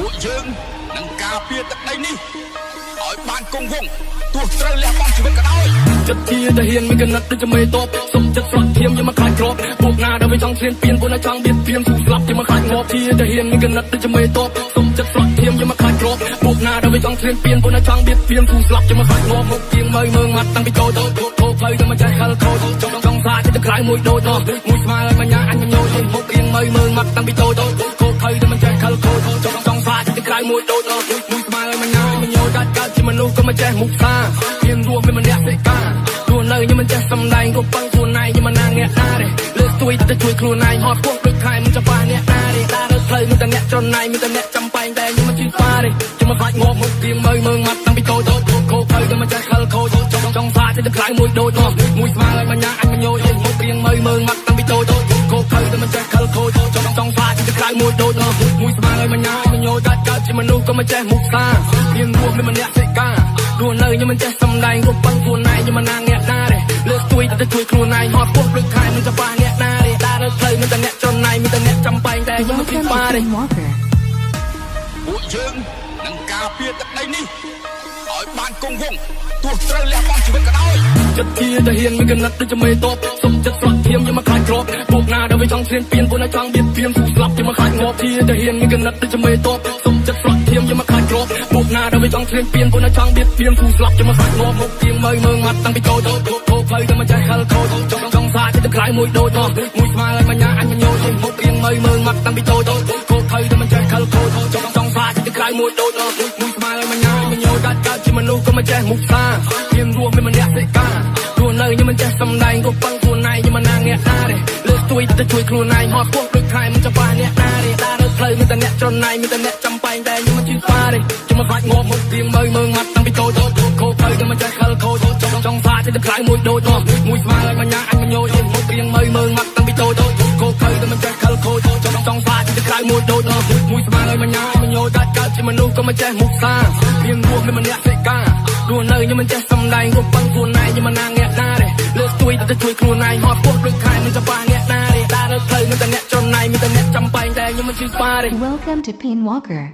ពួកយើងនឹងការពារទឹកដីនេះឲ្យបានគង់វង្សទោះត្រូវលះបង់ជីវិតក៏ដោយចិត្តជាទាហានមានកណិតដូចជាមេតបសុំចិត្តស្រក់ធៀមយកមកខ្លាចគ្របពួកណាដែលវាចង់ឈ្លានពានពួកណាចង់បៀតបៀនស្លាប់ជាមកខ្លាចងាប់ជាទាហានមានកណិតដូចជាមេតបសុំចិត្តស្រក់ធៀមយកមកខ្លាចគ្របពួកណាដែលវាចង់ឈ្លានពានពួកណាចង់បៀតបៀនស្លាប់ជាមកខ្លាចងាប់មុខទៀងមើងមាត់តាំងពីតូចខោផ្លូវទៅមកចេះខលខូចចង់សាចិត្តក្រៅមួយដូចមួយស្មើឲ្យមញ្ញាអញញោមុខទៀងមើងមាត់តាំងពីតូចខោផ្លូវទៅមកចេះខលខូចចង់សាចិត្តក្រៅមួយដូចមួយស្មើឲ្យមញ្ញាអញញោកើតជាមនុស្សក៏មកចេះមុខសាមានរួមមានម្នាក់សេកាទោះនៅខ្ញុំមិនចេះសំដែងក៏ប៉ឹងខ្លួនឯងខ្ញុំមិនណាអ្នកណាទេលើកទួយទៅជួយខ្លួនឯងហត់ពោះដូចខែមិនចាំបាអ្នកណាទេតារត់ផ្លូវមានតែអ្នកច្រណៃមានតែអ្នកចំបែងតែខ្ញុំមិនជឿប៉ាទេខ្ញុំមិនខ្លាចងាប់មុខទៀងមើងមាត់តាំងពីតូចខោផ្លូវទៅមកចេះខលខូចចង់សាចិត្តខ្លាំងមួយដូចមួយស្មើឲ្យមញ្ញាអញញោមុខទៀងមើងមាត់តាំងពីតូចខោផ្លូវទៅមកចេះខលខូចចង់សាចិត្តខ្លាំងមួយដូចមួយស្មើឲ្យមញ្ញាអញញោកើតជាមនុស្សក៏មកចេះមុខសាមានរួមមានម្នាក់សេការទោះនៅខ្ញុំមិនចេះសំដែងក៏ប៉ឹងខ្លួនឯងខ្ញុំមិនណាអ្នកណាទេលើកទួយទៅជួយខ្លួនឯងហត់ពោះដូចខែមិនចាំបាអ្នកណាទេតារត់ផ្លូវមានតែអ្នកច្រណៃមានតែអ្នកចំបែងតែខ្ញុំមិនជឿប៉ាទេពួកយើងនឹងការពារទឹកដីនេះឲ្យបានគង់វង្សទោះត្រូវលះបង់ជីវិតក៏ដោយចិត្តជាទាហានមានកណិតដូចជាមេតបសុំចិត្តស្រក់ធៀមយកមកខ្លាចគ្របពួកណាដែលវាចង់ឈ្លានពានពួកណាចង់បៀតបៀនស្លាប់ជាមកខ្លាចងាប់ជាទាហានមានកណិតដូចជាមេតបសុំចិត្តស្រក់ធៀមយកមកខ្លាចគ្របពួកណាដែលវាចង់ឈ្លានពានពួកណាចង់បៀតបៀនស្លាប់ជាមកខ្លាចងាប់មុខទៀងមើងមាត់តាំងពីតូចខោផ្លូវទៅមកចេះខលខូចចង់សាចិត្តក្រៅមួយដូចមួយស្មើឲ្យមញ្ញាអញញោមុខទៀងមើងមាត់តាំងពីតូចខោផ្លូវទៅមកចេះខលខូចចង់សាចិត្តក្រៅមួយដូចមួយស្មើឲ្យមញ្ញាអញញោកើតជាមនុស្សក៏មកចេះមុខសាមានរួមមានម្នាក់សេកាទោះនៅខ្ញុំមិនចេះសំដែងក៏ប៉ឹងខ្លួនឯងខ្ញុំមិនណាអ្នកណាទេលើកទួយទៅជួយខ្លួនឯងហត់ពោះដូចខែមិនចាំបាអ្នកណាទេតារត់ផ្លូវមានតែអ្នកច្រណៃមានតែអ្នកចំបែងតែខ្ញុំមិនជឿប៉ាទេខ្ញុំមិនខ្លាចងាប់មុខទៀងមើងមាត់តាំងពីតូចខោផ្លូវទៅមកចេះខលខូចចង់សាចិត្តខ្លាំងមួយដូចមួយស្មើឲ្យមញ្ញាអញញោមុខទៀងមើងមាត់តាំងពីតូចខោផ្លូវទៅមកចេះខលខូចចង់សាចិត្តខ្លាំងមួយដូចមួយស្មើឲ្យមញ្ញាអញញោកើតជាមនុស្សក៏មកចេះមុខសាមានរួមមានម្នាក់សេកាទោះនៅខ្ញុំមិនចេះសំដែងក៏ប៉ឹងខ្លួនឯងខ្ញុំមិនណាអ្នកណាទេលើកទួយទៅជួយខ្លួនឯងហត់ពោះដូចខែមិនចាំបាអ្នកណាទេតារត់ផ្លូវមានតែអ្នកច្រណៃមានតែអ្នកចំបែងតែខ្ញុំមិនជឿប៉ាទេ Welcome to Pinwalker